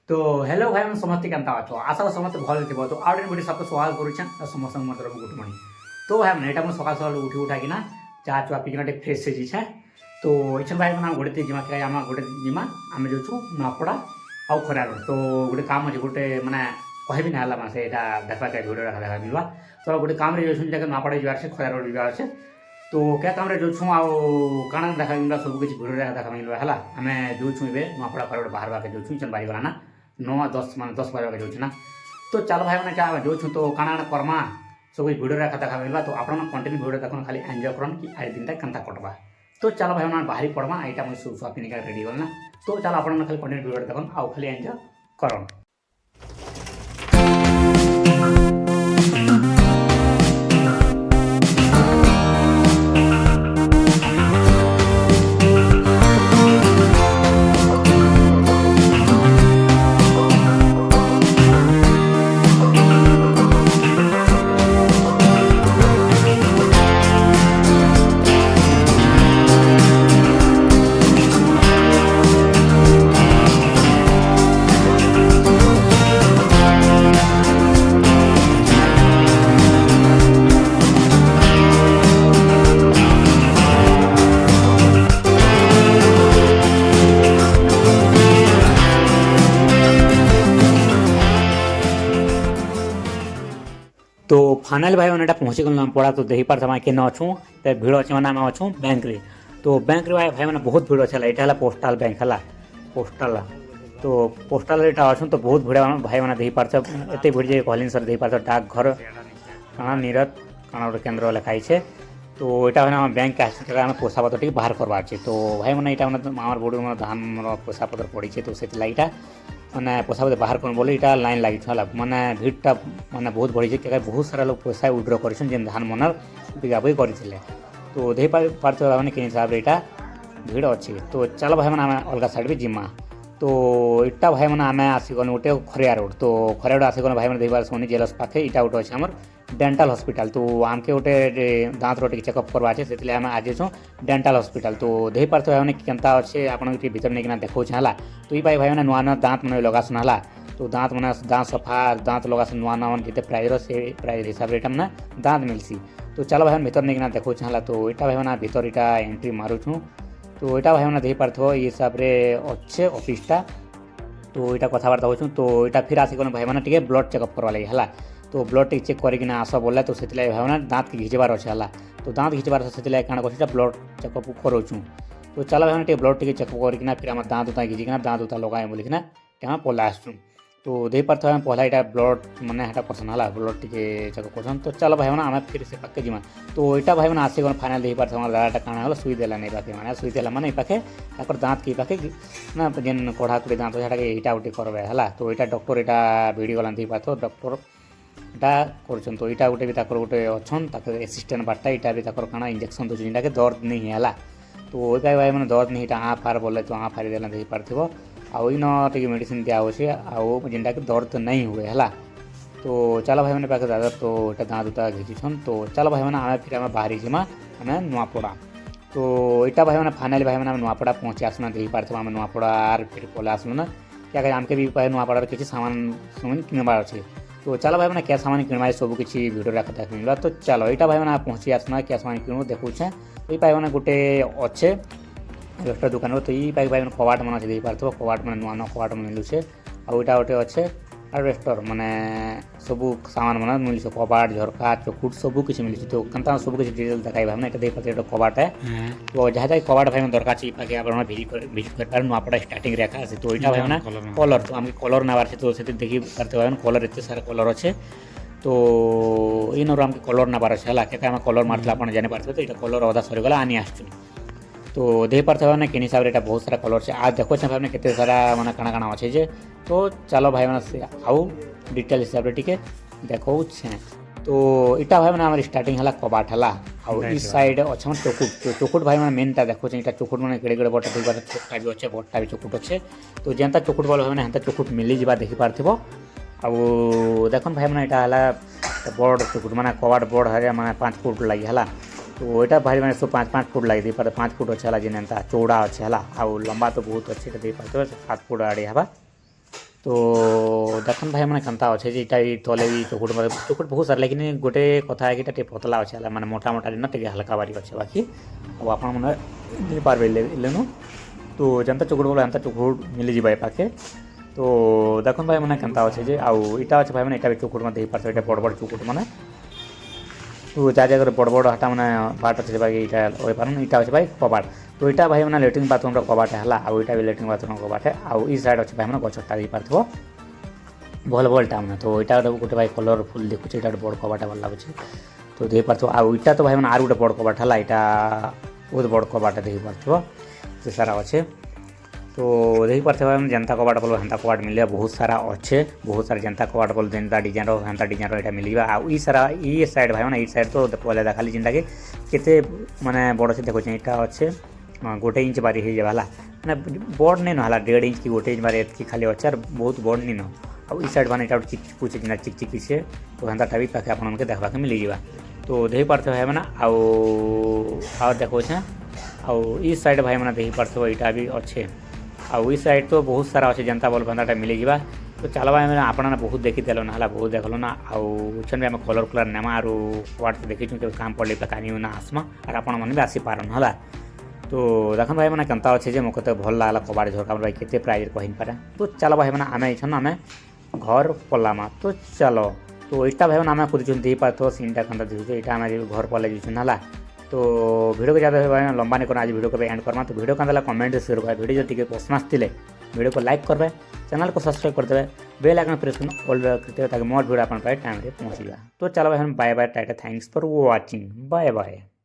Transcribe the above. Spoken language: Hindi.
तो हेलो भाई मैं समझते केनता अच्छो आशा समझते भल थी तो आउट बड़ी सबको सवाल करुछन समस्त मतलब गुड मॉर्निंग तो भाई मैंने एटा सकाल सकाल उठी उठा कि चाह चुआ पीकिना फ्रेश से जीछे तो इच्छन भाई मैंने गोटे जिमा क्या आम गोटे जिमा आम जो नपड़ा आउ खरा तो गोटे काम अच्छे गोटे मैंने कहबी ना से देखा क्या भिडियो देखा मिलवा तो गोटे काम जाए नपड़ा जावार से खरा रोड जावार से तो क्या काम जो छूँ आउ काଣା देखा मिलवा सब किसी भिडियो देखा मिलवा है आम जो छूँ ए नपड़ा खरा बाहर बाके जो छूँ बारी गला ना 9-10 मान 10 बजे जाऊँ ना तो चलो भाई मैंने क्या जो छूँ तो काଣା करमा सब कुछ भिडियो देखा मिलवा तो आप कंटिन्यू भिडियो देख खाली एंजॉय करन कि आज दिन केनता कटवा तो चलो भाई मैंने बाहरी पड़वा यहाँ मुझे सब सब पिनिका रेडी गल ना तो चलो आप खाली कंटिन्यू भिडियो देखन आउ खाली एंजॉय करन। तो फाइनाल भाई मैंने पहुँची गल पड़ा तो देही पार समय के अच्छू तो भिड़ अच्छे मैंने आम अच्छू बैंक रे तो बैंक रे भाई मैंने बहुत भिड़ अच्छे यहाँ पोस्टाल बैंक है पोस्टाल तो पोस्टाल यहाँ अच्छु तो बहुत भिड़ भाई मैंने देही पार्थ एत भिड़ जाए कहली सर देही पार्थ डाकघर काଣା नीरद काଣା गोटे केन्द्र लिखाई है तो यहाँ मैंने बैंक के आम पैसा पत्र टी बाहर करवार तो भाई मैंने यहाँ मैंने आम बड़ी धान पैसा पत्र पड़ी है तो से मैंने पैसा पत्र बाहर कर बोले यहाँ लाइन लगी मैंने भिड़टा मैंने बहुत बढ़ी क्या बहुत सारा लोग पैसा विड्र कर धान मन बिकाबुकी करते तो दे पार्थ मैंने कि हिसाब से यहाँ भिड़ अच्छी तो चलो भाई मैंने अलग साइड भी जिमा तो इटा भाई मैंने आम आसीगल गोटे खरिया रोड तो खरिया रोड आसीगल भाई मैंने देखा सोनी जेलस पाखे इटा गोटे अच्छे आमर डेंटाल हॉस्पिटल तो आमके गोटे दाँत रोटी चेकअप करवा से आम आज छूँ डेंटाल हॉस्पिटल तो देही पार्थ भाई मैंने केनता अच्छे आपन भीतर नहीं देखा है तो ये भाई मैंने नुआ नुआ दाँत मैंने लगासन है तो दाँत मैंने दाँत सफा दाँत लगासन नुआ नुआ जिते प्राइस से प्राइस हिसाब से मैंने दाँत मिलसी तो चलो भाई भीतर नहीं देखा है तो यहाँ भाई मैंने भीतर यहाँ एंट्री मारूँ तो यहाँ भाई मैंने देही पार्थ ये हिसाब से अच्छे ऑफिसटा तो यहाँ कथबार्ता हो तो यहाँ फिर आसिक भाई मैंने टे ब्लड चेकअप करवा लगे है तो ब्लड टे चेक करना आस बोला तो से भाई मैंने दाँत घिचबार अच्छे है तो दाँत घिचबार से क्या कर ब्लड चेकअप करूँ तो चलो भाई मैंने ब्लड टे चेकअप करना फिर आम दाँत उता घिचिना दाँत उता लगाए बोलिकिना यहाँ पला आसुँ तो देही पार्थ भाई पहला यहाँ ब्लड मैंने यहाँ पर्सन है ब्लड टे चेकअप कर तो चलो भाई मैंने आम फिर से पाके जिमा तो यहाँ भाई मैंने आसिक फाइनाल देही पार्थ दादा काଣା हल सुई देला नहीं पाखे मैंने सुई देला मैंने पाखे दाँत की पाखे ना जेन कढ़ाकुड़ी दाँत यहाँ यहाँ गोटे करवे है तो यहाँ डॉक्टर यहाँ भिड़ी गला देही पार्थ डॉक्टर यहाँ कर तो यहाँ गोटे भी गोटे अच्छन एसिस्टेंट बार्टा यहाँ भी काଣା इंजेक्शन दूसरी यहाँ दर्द नहीं है तो ये भाई मैंने दर्द नहीं आँ फार बोले तो आँ फारी देला देही पार्थिव आउ इन टे मेडिसिन दिया आउ जेनटा कि दर्द नहीं हुए है तो चलो भाई मैंने पाखे दादा तो यहाँ दाँत उता घिचुछन तो चलो भाई मैंने आम फिर आम बाहरी जिमा आम नुआपड़ा तो यहाँ भाई मैंने फाइनाली भाई मैंने नुआपड़ा पहुँची आसना देही पार्थ आम नुआपड़ा फिर पला आसलु ना क्या आमके भी नुआपड़ार किसी सामान सामान किणवार अच्छे तो चलो भाई मैंने क्या सामान किणवा सब किसी भिडियो देखा मिलवा तो चलो यहाँ भाई मैंने पहुँची आसना क्या सामान किणु देखुचे तो ये भाई गोटे अच्छे इलेक्ट्रिक दुकान तो ये भाई मैंने कबाट मन अच्छे देही पार्थ कबाट मैंने नुआ नुआ कबाट मिलूचे आउ यहाँ गोटे अच्छे रेस्टोर मैंने सब सामान मन मिलूचे कबाट झरका चौकुट सब किसी मिलूचे तो केनता सब किसी डिटेल देखाई भाई मैंने देही पार्थ कबाट है तो जहाँ जहाँ कबाट भाई मैं दरकार चाहिए पाके आप भिजिट कर नुआपड़ा स्टार्टिंग रेखा है तो यहाँ भाई मैंने कलर तो आम कलर नबार तो देखी पार्थ भाई कलर एत सारा कलर अच्छे तो इन आमके कलर नबार अच्छे है क्या कलर मार्ला आप जानी पार्थ तो यहाँ कलर अधा सरीगला आनी आसुँ तो देही पार्थ भाई कि हिसाब से बहुत सारा कलर से आज देखो भाई मैंने केते सारा मैंने काଣା काଣା अच्छे जे तो चलो भाई मैंने आउ डिटेल हिसाब से टी देखो तो इटा भाई मैंने आम स्टार्टिंग है कबाट है आउ इस साइड अच्छे मैंने चौकुट तो चौकुट भाई मैंने मेनटा देखो यहाँ चौकुट मैंने केड़े केड़े बटा देखा छोटा भी अच्छे बटा भी चौकुट अच्छे तो जेनता चौकुट बोल भाई मैंने चौकुट मिली जा देखी पार्थ आउ देख भाई मैंने यहाँ है बड़ चौकुट मैंने कबाट बड़ है मैंने 5 फुट लगी है तो यहाँ भाई मैंने सब 5-5 फुट लगे दी पारे 5 फुट अच्छे है जेनता चौड़ा अच्छे है आउ लंबा तो बहुत अच्छे दे पारे 7 फुट आड़े हवा तो देखन भाई मैंने केनता अच्छे जे इटा भी तले भी चौकुट बहुत सारा लेकिन गोटे कथा है कि टे पतला अच्छे माने मोटा मोटा ना टे हल्का बारी अच्छे बाकी अब आप मैंने पार्बे लेनु तो जनता चौकुट बोला एंता चौकुट मिली जाए पाखे तो देखन भाई मैंने केनता अच्छे जे आउ इटा अच्छे भाई मैंने इटा भी चौकुट में दे पार्छ इटा बड़ बड़ चौकुट मैंने तो जा जगह बड़ बड़ हाटा मैंने बाट अच्छे बाकी इटा हो पार इटा अच्छे भाई कबाट तो इटा भाई मैंने लैट्रिन बाथरूम कबाट है आउ इटा भी लैट्रिन बाथरूम कबाट है आउ ई साइड अच्छे भाई मैंने गछटा दे पार्थ भल भलटा मैंने तो इटा गोटे भाई कलरफुल देखुचे इटा बड़ कबाट भल लगुच तो दे पार्थ आउ इटा तो भाई मैंने आर गोटे बड़ कबाट है इटा बहुत बड़ कबाट दे पार्थ से सारा अच्छे तो देखी पार्थ भाई जनता कबाट बोल हेन्ता कबाट मिले बहुत सारा अच्छे बहुत सारा जनता कबाट बोल जेनता डिजाइन हेन्ता डिजाइन यहाँ मिलवा आउ सारा ई साइड भाई मैंने ई साइड तो पहले देखा जिनटा कि केते माने बड़ से देखो इटा अच्छे गोटे इंच बारी हो जाए मैंने बड़ नहीं ना 1.5 इंच की गोटे इंच बारी एतकी खाली अच्छे बहुत बड़ नहीं न आउ ई साइड मैंने इटा चिकचिक जेना चिकचिक पीछे तो हेन्ता भी पाखे आपके देखा मिल जावा तो देखी पार्थ भाई मैंने आउ देखो आउ ई साइड भाई मैंने देखी पार्थ इटा भी अच्छे आउ ई साइड तो बहुत सारा अच्छे जनता बल्ब हेन्ता मिल जावा तो चलो भाई मैंने आपने बहुत देखी देल ना बहुत देखल ना आउ भी आम कलर कलर नेमा आर कबाट देखीचु के काम पड़े कानी ना आसमा और आप भी आसीपारन है तो देखन भाई मैंने केनता अच्छे जे मत भल लगला कबाट झरका भाई केते प्राइज कही पारे तो चलो भाई मैंने आम इछन आम घर पलामा तो चलो तो इटा भाई मैंने आम खोजुन दे पार सीनटा केनता देखुचे इटा आम घर पलाई जुन है तो वीडियो को ज़्यादा भाई लंबा नहीं करना आज वीडियो को एंड करना तो वीडियो का कमेंट शेयर करें वीडियो जो पसंद आसते वीडियो को लाइक करें चैनल को सब्सक्राइब करदे बेल आइकन प्रेस कर ऑल करते ताकि मोर वीडियो अपन टाइम रे पहुँच जाए तो चलो भाई हम bye bye tata thanks for watching bye bye.